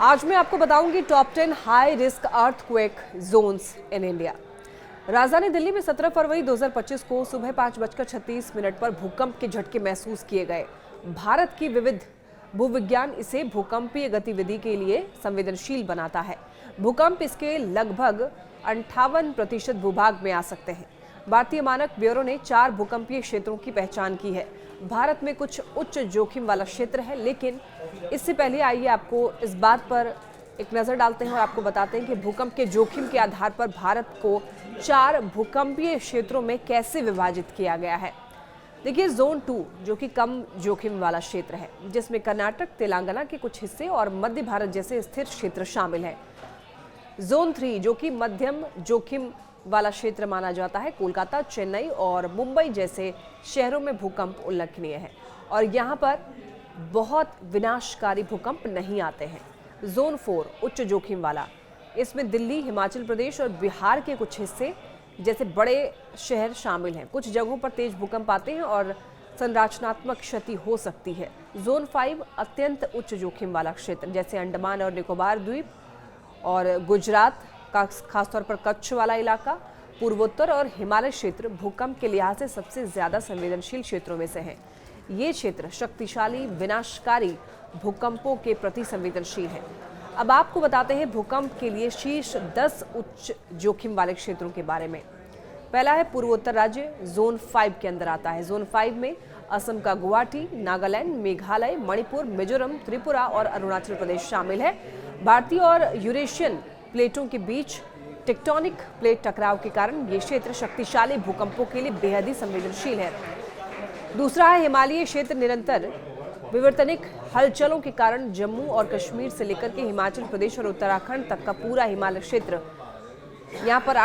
आज मैं आपको बताऊंगी top 10 high risk earthquake zones in India. राजधानी दिल्ली में 17 फरवरी 2025 को सुबह 5:36 पर भूकंप के झटके महसूस किए गए। भारत की विविध भूविज्ञान इसे भूकंपीय गतिविधि के लिए संवेदनशील बनाता है। भूकंप इसके लगभग 58% भूभाग में आ सकते हैं। भारतीय मानक ब्यूरो ने 4 भूकंपीय क्षेत्रों की पहचान की है। भारत में कुछ उच्च जोखिम वाला क्षेत्र है, लेकिन इससे पहले आइए आपको इस बात पर एक नज़र डालते हैं और आपको बताते हैं कि भूकंप के जोखिम के आधार पर भारत को 4 भूकंपीय क्षेत्रों में कैसे विभाजित किया गया है। देखिए, जोन 2 जो कि कम जोखिम वाला क्षेत्र है, जिसमें कर्नाटक, तेलंगाना के कुछ हिस्से और मध्य भारत जैसे स्थिर क्षेत्र शामिल हैं। जोन 3 जो कि मध्यम जोखिम वाला क्षेत्र माना जाता है। कोलकाता, चेन्नई और मुंबई जैसे शहरों में भूकंप उल्लेखनीय है और यहाँ पर बहुत विनाशकारी भूकंप नहीं आते हैं। जोन 4 उच्च जोखिम वाला, इसमें दिल्ली, हिमाचल प्रदेश और बिहार के कुछ हिस्से जैसे बड़े शहर शामिल हैं। कुछ जगहों पर तेज भूकंप आते हैं और संरचनात्मक क्षति हो सकती है। जोन 5 अत्यंत उच्च जोखिम वाला क्षेत्र, जैसे अंडमान और निकोबार द्वीप और गुजरात का खासतौर पर कच्छ वाला इलाका, पूर्वोत्तर और हिमालय क्षेत्र भूकंप के लिहाज से सबसे ज्यादा संवेदनशील क्षेत्रों में से हैं। ये क्षेत्र शक्तिशाली विनाशकारी भूकंपों के प्रति संवेदनशील है। अब आपको बताते हैं भूकंप के लिए शीर्ष 10 उच्च जोखिम वाले क्षेत्रों के बारे में। पहला है पूर्वोत्तर राज्य, जोन 5 के अंदर आता है। जोन 5 में असम का गुवाहाटी, नागालैंड, मेघालय, मणिपुर, मिजोरम, त्रिपुरा और अरुणाचल प्रदेश शामिल है। भारतीय और यूरेशियन प्लेटों के बीच टेक्टोनिक प्लेट टकराव के कारण ये क्षेत्र शक्तिशाली भूकंपों के लिए बेहद ही संवेदनशील है। दूसरा है हिमालयी क्षेत्र। निरंतर विवर्तनिक हलचलों के कारण जम्मू और कश्मीर से लेकर के हिमाचल प्रदेश और उत्तराखंड तक का पूरा हिमालय क्षेत्र यहाँ पर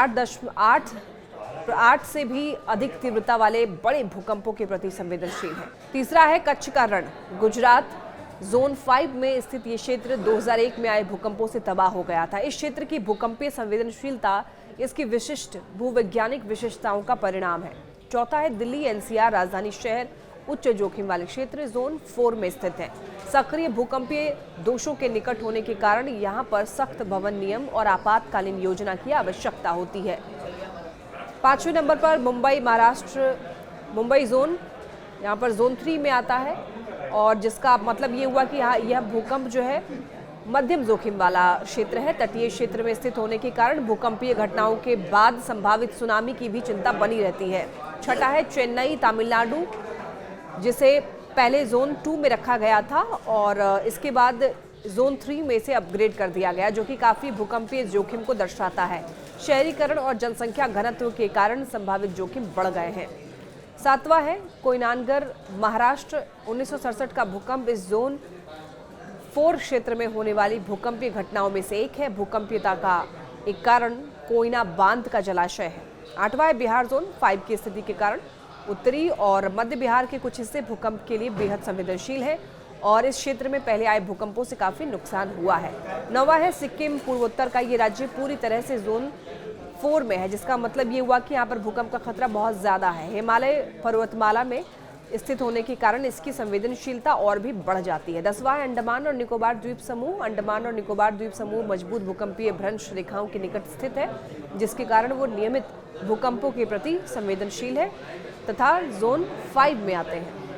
8 से भी अधिक तीव्रता वाले बड़े भूकंपों के प्रति संवेदनशील है। तीसरा है कच्छ का रण, गुजरात। जोन 5 में स्थित ये क्षेत्र 2001 में आए भूकंपों से तबाह हो गया था। इस क्षेत्र की भूकंपीय संवेदनशीलता इसकी विशिष्ट भूवैज्ञानिक विशेषताओं का परिणाम है। चौथा है दिल्ली एनसीआर राजधानी शहर, उच्च जोखिम वाले क्षेत्र जोन 4 में स्थित है। सक्रिय भूकंपीय दोषों के निकट होने के कारण यहाँ पर सख्त भवन नियम और आपातकालीन योजना की आवश्यकता होती है। 5वें नंबर पर मुंबई, महाराष्ट्र। मुंबई जोन यहाँ पर जोन 3 में आता है और जिसका मतलब ये हुआ कि यह भूकंप जो है मध्यम जोखिम वाला क्षेत्र है। तटीय क्षेत्र में स्थित होने के कारण भूकंपीय घटनाओं के बाद संभावित सुनामी की भी चिंता बनी रहती है। छठा है चेन्नई, तमिलनाडु, जिसे पहले जोन 2 में रखा गया था और इसके बाद जोन 3 में से अपग्रेड कर दिया गया, जो कि काफ़ी भूकंपीय जोखिम को दर्शाता है। शहरीकरण और जनसंख्या घनत्व के कारण संभावित जोखिम बढ़ गए हैं। 7वां है कोयनानगर, महाराष्ट्र। 1967 का भूकंप इस जोन 4 क्षेत्र में होने वाली भूकंपीय घटनाओं में से एक है। भूकंपीयता का एक कारण कोयना बांध का जलाशय है। 8वां है बिहार, जोन 5 की स्थिति के कारण उत्तरी और मध्य बिहार के कुछ हिस्से भूकंप के लिए बेहद संवेदनशील है और इस क्षेत्र में पहले आए भूकंपों से काफ़ी नुकसान हुआ है। 9वां है सिक्किम, पूर्वोत्तर का ये राज्य पूरी तरह से जोन 4 में है, जिसका मतलब ये हुआ कि यहाँ पर भूकंप का खतरा बहुत ज़्यादा है। हिमालय पर्वतमाला में स्थित होने के कारण इसकी संवेदनशीलता और भी बढ़ जाती है। 10वां है अंडमान और निकोबार द्वीप समूह। अंडमान और निकोबार द्वीप समूह मजबूत भूकंपीय भ्रंश रेखाओं के निकट स्थित है, जिसके कारण वो नियमित भूकंपों के प्रति संवेदनशील है तथा जोन 5 में आते हैं।